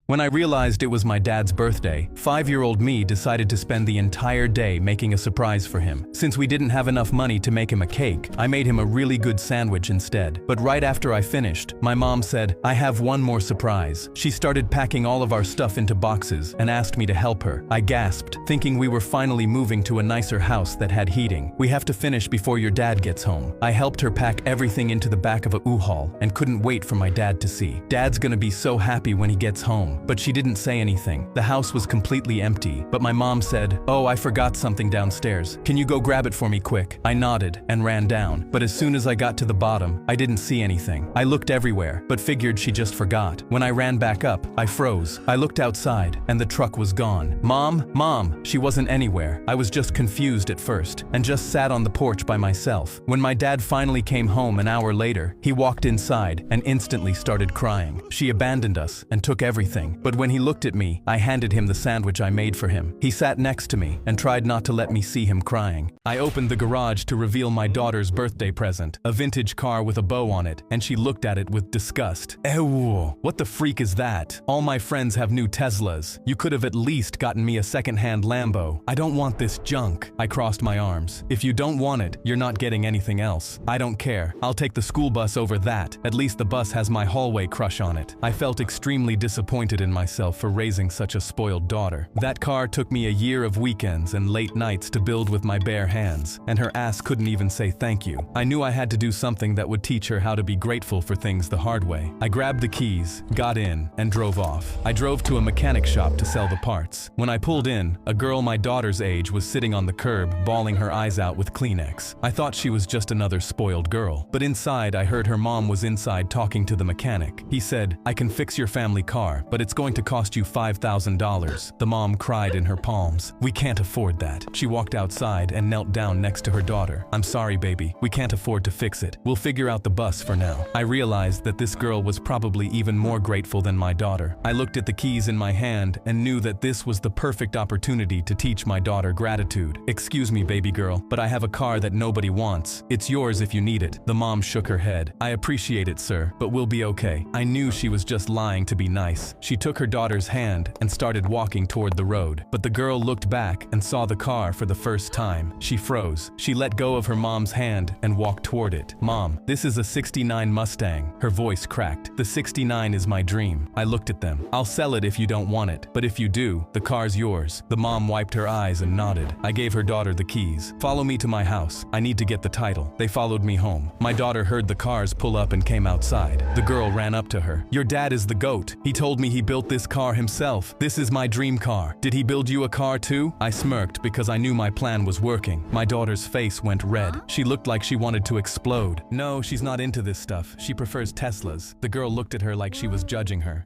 When I realized it was my dad's birthday, 5-year-old me decided to spend the entire day making a surprise for him. Since we didn't have enough money to make him a cake, I made him a really good sandwich instead. But right after I finished, my mom said, "I have one more surprise." She started packing all of our stuff into boxes and asked me to help her. I gasped, thinking we were finally moving to a nicer house that had heating. "We have to finish before your dad gets home." I helped her pack everything into the back of a U-Haul and couldn't wait for my dad to see. "Dad's gonna be so happy when he gets home." But she didn't say anything. The house was completely empty, but my mom said, "Oh, I forgot something downstairs. Can you go grab it for me quick?" I nodded and ran down, but as soon as I got to the bottom, I didn't see anything. I looked everywhere, but figured she just forgot. When I ran back up, I froze. I looked outside, and the truck was gone. Mom, she wasn't anywhere. I was just confused at first, and just sat on the porch by myself. When my dad finally came home an hour later, he walked inside and instantly started crying. She abandoned us and took everything. But when he looked at me, I handed him the sandwich I made for him. He sat next to me and tried not to let me see him crying. I opened the garage to reveal my daughter's birthday present, a vintage car with a bow on it, and she looked at it with disgust. "Ew, what the freak is that? All my friends have new Teslas. You could have at least gotten me a second-hand Lambo. I don't want this junk." I crossed my arms. "If you don't want it, you're not getting anything else. I don't care. I'll take the school bus over that. At least the bus has my hallway crush on it." I felt extremely disappointed in myself for raising such a spoiled daughter. That car took me a year of weekends and late nights to build with my bare hands, and her ass couldn't even say thank you. I knew I had to do something that would teach her how to be grateful for things the hard way. I grabbed the keys, got in, and drove off. I drove to a mechanic shop to sell the parts. When I pulled in, a girl my daughter's age was sitting on the curb, bawling her eyes out with Kleenex. I thought she was just another spoiled girl. But inside, I heard her mom was inside talking to the mechanic. He said, "I can fix your family car, but it's going to cost you $5,000. The mom cried in her palms. "We can't afford that." She walked outside and knelt down next to her daughter. "I'm sorry, baby. We can't afford to fix it. We'll figure out the bus for now." I realized that this girl was probably even more grateful than my daughter. I looked at the keys in my hand and knew that this was the perfect opportunity to teach my daughter gratitude. "Excuse me, baby girl, but I have a car that nobody wants. It's yours if you need it." The mom shook her head. "I appreciate it, sir, but we'll be okay." I knew she was just lying to be nice. She took her daughter's hand and started walking toward the road. But the girl looked back and saw the car for the first time. She froze. She let go of her mom's hand and walked toward it. "Mom, this is a '69 Mustang." Her voice cracked. "The '69 is my dream." I looked at them. "I'll sell it if you don't want it, but if you do, the car's yours." The mom wiped her eyes and nodded. I gave her daughter the keys. "Follow me to my house. I need to get the title." They followed me home. My daughter heard the cars pull up and came outside. The girl ran up to her. "Your dad is the GOAT. He told me he built this car himself. This is my dream car. Did he build you a car too?" I smirked because I knew my plan was working. My daughter's face went red. She looked like she wanted to explode. "No, she's not into this stuff. She prefers Teslas." The girl looked at her like she was judging her.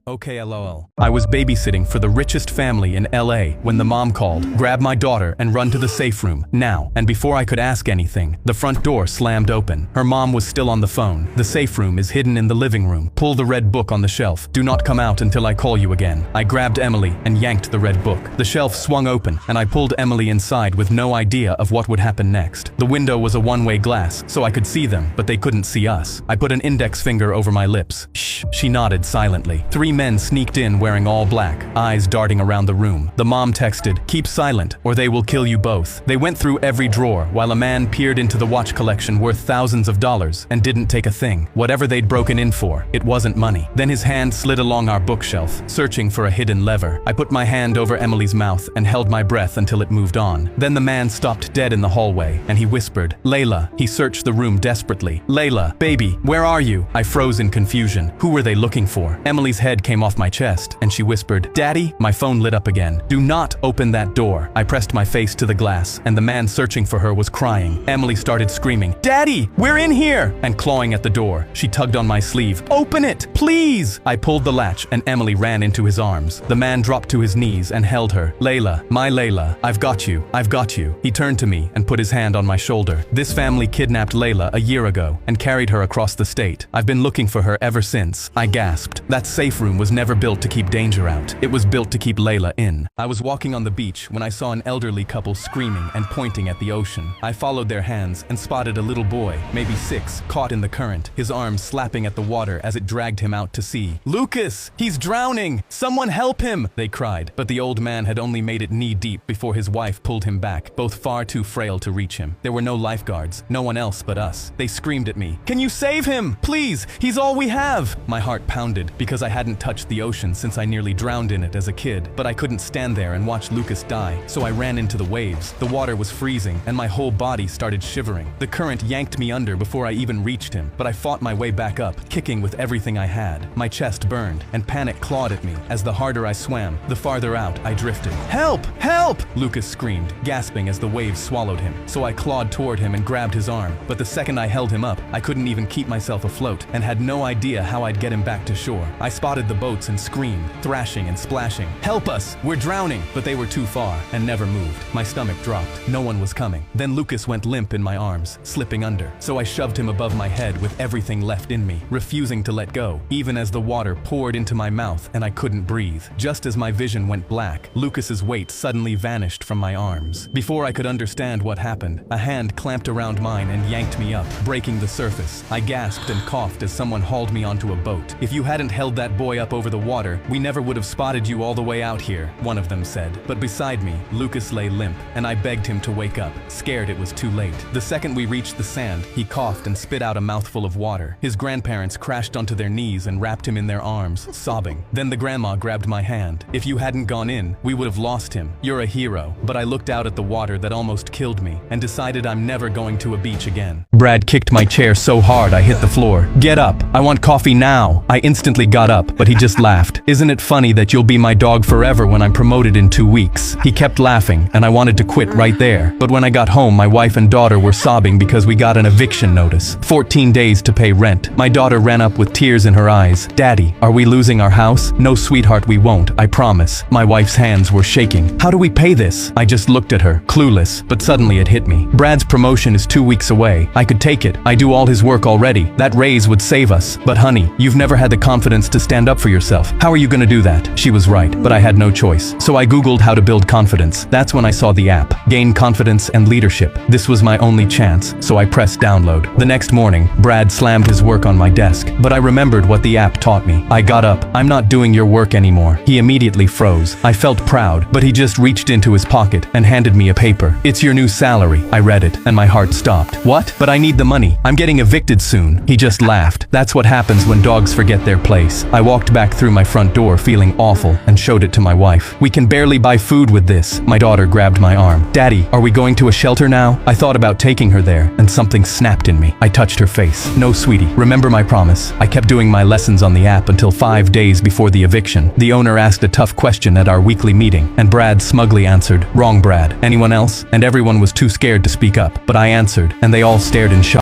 Okay, lol. I was babysitting for the richest family in LA when the mom called, "Grab my daughter and run to the safe room, now." And before I could ask anything, the front door slammed open. Her mom was still on the phone. "The safe room is hidden in the living room. Pull the red book on the shelf. Do not come out until I call you again." I grabbed Emily and yanked the red book. The shelf swung open, and I pulled Emily inside with no idea of what would happen next. The window was a one-way glass, so I could see them, but they couldn't see us. I put an index finger over my lips. "Shh." She nodded silently. 3 men sneaked in wearing all black, eyes darting around the room. The mom texted, "Keep silent, or they will kill you both." They went through every drawer, while a man peered into the watch collection worth thousands of dollars and didn't take a thing. Whatever they'd broken in for, it wasn't money. Then his hand slid along our bookshelf, searching for a hidden lever. I put my hand over Emily's mouth and held my breath until it moved on. Then the man stopped dead in the hallway, and he whispered, "Layla." He searched the room desperately. "Layla, baby, where are you?" I froze in confusion. Who were they looking for? Emily's head came off my chest, and she whispered, "Daddy?" My phone lit up again. "Do not open that door." I pressed my face to the glass, and the man searching for her was crying. Emily started screaming, "Daddy, we're in here!" and clawing at the door. She tugged on my sleeve. "Open it, please!" I pulled the latch, and Emily ran into his arms. The man dropped to his knees and held her. "Layla, my Layla, I've got you, I've got you." He turned to me and put his hand on my shoulder. "This family kidnapped Layla a year ago and carried her across the state. I've been looking for her ever since." I gasped. That safe room was never built to keep danger out. It was built to keep Layla in. I was walking on the beach when I saw an elderly couple screaming and pointing at the ocean. I followed their hands and spotted a little boy, maybe 6, caught in the current, his arms slapping at the water as it dragged him out to sea. "Lucas! He He's drowning! Someone help him!" they cried. But the old man had only made it knee-deep before his wife pulled him back, both far too frail to reach him. There were no lifeguards, no one else but us. They screamed at me, "Can you save him? Please! He's all we have!" My heart pounded because I hadn't touched the ocean since I nearly drowned in it as a kid. But I couldn't stand there and watch Lucas die, so I ran into the waves. The water was freezing, and my whole body started shivering. The current yanked me under before I even reached him, but I fought my way back up, kicking with everything I had. My chest burned, and panic clawed at me as the harder I swam, the farther out I drifted. "Help! Help!" Lucas screamed, gasping as the waves swallowed him. So I clawed toward him and grabbed his arm, but the second I held him up, I couldn't even keep myself afloat and had no idea how I'd get him back to shore. I spotted the boats and screamed, thrashing and splashing, "Help us! We're drowning!" But they were too far and never moved. My stomach dropped. No one was coming. Then Lucas went limp in my arms, slipping under. So I shoved him above my head with everything left in me, refusing to let go, even as the water poured into my mouth and I couldn't breathe. Just as my vision went black, Lucas's weight suddenly vanished from my arms. Before I could understand what happened, a hand clamped around mine and yanked me up, breaking the surface. I gasped and coughed as someone hauled me onto a boat. "If you hadn't held that boy up over the water, we never would have spotted you all the way out here," one of them said. But beside me, Lucas lay limp, and I begged him to wake up, scared it was too late. The second we reached the sand, he coughed and spit out a mouthful of water. His grandparents crashed onto their knees and wrapped him in their arms, sobbing. Then the grandma grabbed my hand. "If you hadn't gone in, we would have lost him. You're a hero." But I looked out at the water that almost killed me and decided I'm never going to a beach again. Brad kicked my chair so hard I hit the floor. "Get up! I want coffee now!" I instantly got up, but he just laughed. "Isn't it funny that you'll be my dog forever when I'm promoted in 2 weeks?" He kept laughing, and I wanted to quit right there. But when I got home, my wife and daughter were sobbing because we got an eviction notice. 14 days to pay rent. My daughter ran up with tears in her eyes. "Daddy, are we losing our house?" "No, sweetheart, we won't, I promise." My wife's hands were shaking. "How do we pay this?" I just looked at her, clueless, but suddenly it hit me. Brad's promotion is 2 weeks away. I could take it. I do all his work already. That raise would save us. But honey, you've never had the confidence to stand up for yourself. How are you gonna do that? She was right, but I had no choice. So I Googled how to build confidence. That's when I saw the app, Gain Confidence and Leadership. This was my only chance, so I pressed download. The next morning, Brad slammed his work on my desk, but I remembered what the app taught me. I got up. "I'm not doing your work anymore." He immediately froze. I felt proud, but he just reached into his pocket and handed me a paper. "It's your new salary." I read it, and my heart stopped. "What? But I need the money. I'm getting evicted soon." He just laughed. "That's what happens when dogs forget their place." I walked back through my front door feeling awful and showed it to my wife. "We can barely buy food with this." My daughter grabbed my arm. "Daddy, are we going to a shelter now?" I thought about taking her there, and something snapped in me. I touched her face. "No, sweetie. Remember my promise." I kept doing my lessons on the app until 5 days before the eviction. The owner asked a tough question at our weekly meeting, and Brad smugly answered, "Wrong, Brad. Anyone else?" And everyone was too scared to speak up. But I answered, and they all stared in shock.